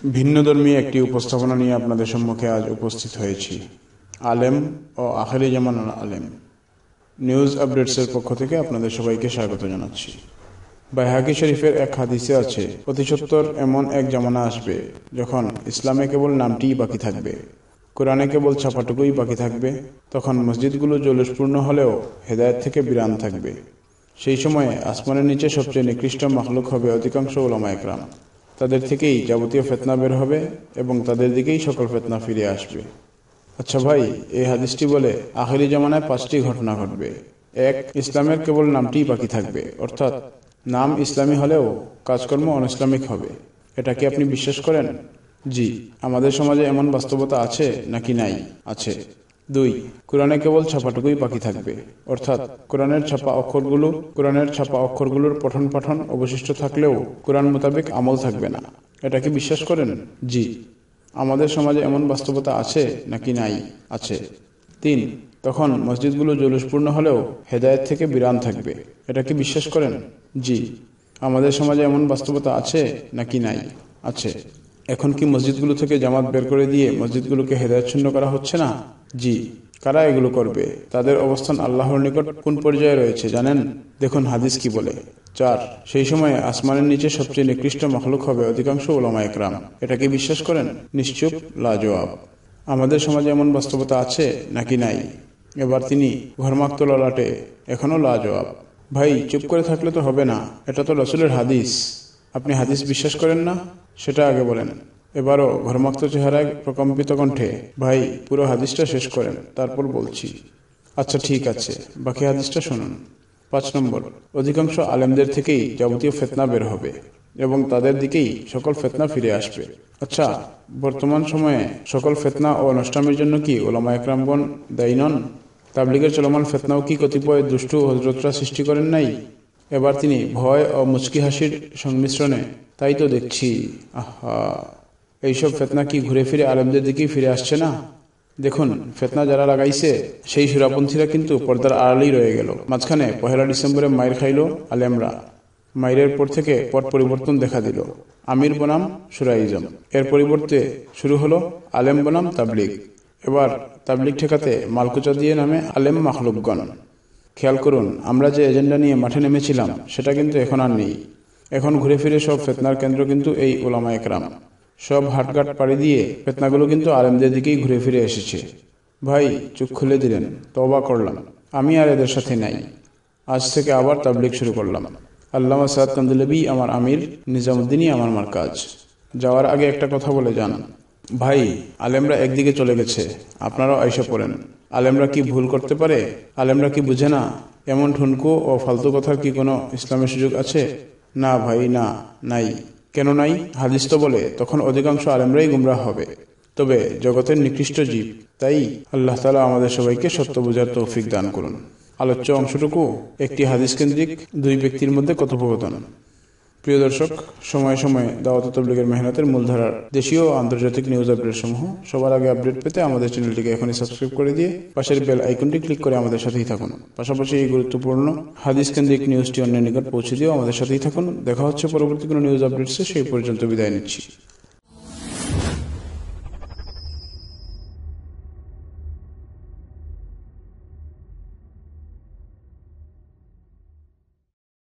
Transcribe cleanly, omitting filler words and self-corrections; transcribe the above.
ভিন্নধর্মী একটি উপস্থাপনা নিয়ে আপনাদের সম্মুখে আজ উপস্থিত হয়েছি। আলেম ও আখেরি জামানার আলেম নিউজ আপডেটসের পক্ষ থেকে আপনাদের সবাইকে স্বাগত জানাচ্ছি। বাইহাকি শরীফের এক হাদিসে আছে, অতিসত্বর এমন এক জামানা আসবে যখন ইসলামে কেবল নামটিই বাকি থাকবে, কোরআনে কেবল ছাপাটুকুই বাকি থাকবে। তখন মসজিদগুলো জলুসপূর্ণ হলেও হেদায়েত থেকে বিরান থাকবে। সেই সময়ে আসমানের নিচে সবচেয়ে নিকৃষ্ট মাখলুক হবে অধিকাংশ উলামা একরাম। তাদের থেকেই যাবতীয় ফেতনা বের হবে এবং তাদের দিকেই সকল ফেতনা ফিরে আসবে। আচ্ছা ভাই, এই হাদিসটি বলে আখেরি জামানায় 5টি ঘটনা ঘটবে। 1, ইসলামের কেবল নামটিই বাকি থাকবে, অর্থাৎ নাম ইসলামী হলেও কাজকর্ম অনইসলামিক হবে। এটা কি আপনি বিশ্বাস করেন? জি। আমাদের সমাজে এমন বাস্তবতা আছে নাকি নাই? আছে। 2, কোরআনে কেবল ছাপাটুকুই বাকি থাকবে, অর্থাৎ কোরআনের ছাপা অক্ষরগুলোর পঠন পাঠন অবশিষ্ট থাকলেও কোরআন মোতাবেক আমল থাকবে না। এটা কি বিশ্বাস করেন? জি। আমাদের সমাজে এমন বাস্তবতা আছে নাকি নাই? আছে। 3, তখন মসজিদগুলো জলুসপূর্ণ হলেও হেদায়েত থেকে বিরান থাকবে। এটা কি বিশ্বাস করেন? জি। আমাদের সমাজে এমন বাস্তবতা আছে নাকি নাই? আছে। এখন কি মসজিদগুলো থেকে জামাত বের করে দিয়ে মসজিদগুলোকে হেদায়েতশূন্য করা হচ্ছে না? জি। কারা এগুলো করবে? তাদের অবস্থান আল্লাহর নিকট কোন পর্যায়ে রয়েছে জানেন? দেখুন হাদিস কি বলে। 4, সেই সময়ে আসমানের নিচে সবচেয়ে নিকৃষ্ট মাখলুক হবে অধিকাংশ উলামা একরাম। এটা কি বিশ্বাস করেন? নিশ্চুপ, লাজবাব। আমাদের সমাজে এমন বাস্তবতা আছে নাকি নাই? এবার তিনি ঘর্মাক্ত ললাটে এখনো লাজবাব। ভাই, চুপ করে থাকলে তো হবে না, এটা তো রাসূলের হাদিস। আপনি হাদিস বিশ্বাস করেন না? সেটা আগে বলেন। এবারও ঘর্মাক্ত চেহারায় প্রকম্পিত কণ্ঠে, ভাই পুরো হাদিসটা শেষ করেন, তারপর বলছি। আচ্ছা ঠিক আছে, বাকি হাদিসটা শুনুন। 5 নম্বর, অধিকাংশ আলেমদের থেকেই যাবতীয় ফেতনা বের হবে এবং তাদের দিকেই সকল ফেতনা ফিরে আসবে। আচ্ছা, বর্তমান সময়ে সকল ফেতনা ও নষ্টামির জন্য কি উলামা একরামগণ দায়ী নন? তাবলীগের চলমান ফেতনাও কি কতিপয় দুষ্টু হযরতরা সৃষ্টি করেন নাই? এবার তিনি ভয় ও মুচকি হাসির সংমিশ্রণে, তাই তো দেখছি, আহা, এইসব ফেতনা কি ঘুরে ফিরে আলেমদের দিকেই ফিরে আসছে না? দেখুন, ফেতনা যারা লাগাইছে সেই সুরাপন্থীরা কিন্তু পর্দার আড়ালেই রয়ে গেল। মাঝখানে 1 ডিসেম্বরে মাইর খাইল আলেমরা। মাইরের পর থেকে পট পরিবর্তন দেখা দিল। আমির বনাম সুরাইজম, এর পরিবর্তে শুরু হলো আলেম বনাম তাবলীগ। এবার তাবলীগ ঠেকাতে মালকুচা দিয়ে নামে আলেম মাখলুকগণ। খেয়াল করুন, আমরা যে এজেন্ডা নিয়ে মাঠে নেমেছিলাম সেটা কিন্তু এখন আর নেই। এখন ঘুরে ফিরে সব ফেতনার কেন্দ্র কিন্তু এই উলামা একরাম। সব হাটঘাট পাড়ি দিয়ে ফেতনাগুলো কিন্তু আলেমদের দিকেই ঘুরে ফিরে এসেছে। ভাই, চোখ খুলে দিলেন, তওবা করলাম, আমি আর এদের সাথে নাই। আজ থেকে আবার তাবলীগ শুরু করলাম। আল্লামা সাদ কান্দুলেবী আমার আমির, নিজামুদ্দিনই আমার মারকাজ। যাওয়ার আগে একটা কথা বলে যান। ভাই, আলেমরা একদিকে চলে গেছে, আপনারাও আইসা পড়েন। আলেমরা কি ভুল করতে পারে? আলেমরা কি বুঝে না? এমন ঠুনকো ও ফালতু কথার কি কোনো ইসলামের সুযোগ আছে? না ভাই, না, নাই। কেন নাই? হাদিস তো বলে তখন অধিকাংশ আলেমরাই গুমরাহ হবে। তবে জগতের নিকৃষ্ট জীব, তাই আল্লাহ তাআলা আমাদের সবাইকে সত্য বোঝার তৌফিক দান করুন। আলোচ্য অংশটুকু একটি হাদিস কেন্দ্রিক 2 ব্যক্তির মধ্যে কথোপকথন। প্রিয় দর্শক, সময়ে সময়ে দাওয়াত তাবলীগের মেহনতের মূলধারার দেশীয় ও আন্তর্জাতিক নিউজ আপডেট সমূহ সবার আগে আপডেট পেতে আমাদের চ্যানেলটিকে এখনই সাবস্ক্রাইব করে দিয়ে পাশের বেল আইকনটি ক্লিক করে আমাদের সাথেই থাকুন। পাশাপাশি এই গুরুত্বপূর্ণ হাদিস কেন্দ্রিক নিউজটি অন্যের নিকট পৌঁছে দিয়েও আমাদের সাথেই থাকুন। দেখা হচ্ছে পরবর্তী কোনো নিউজ আপডেটসে। সেই পর্যন্ত বিদায় নিচ্ছি।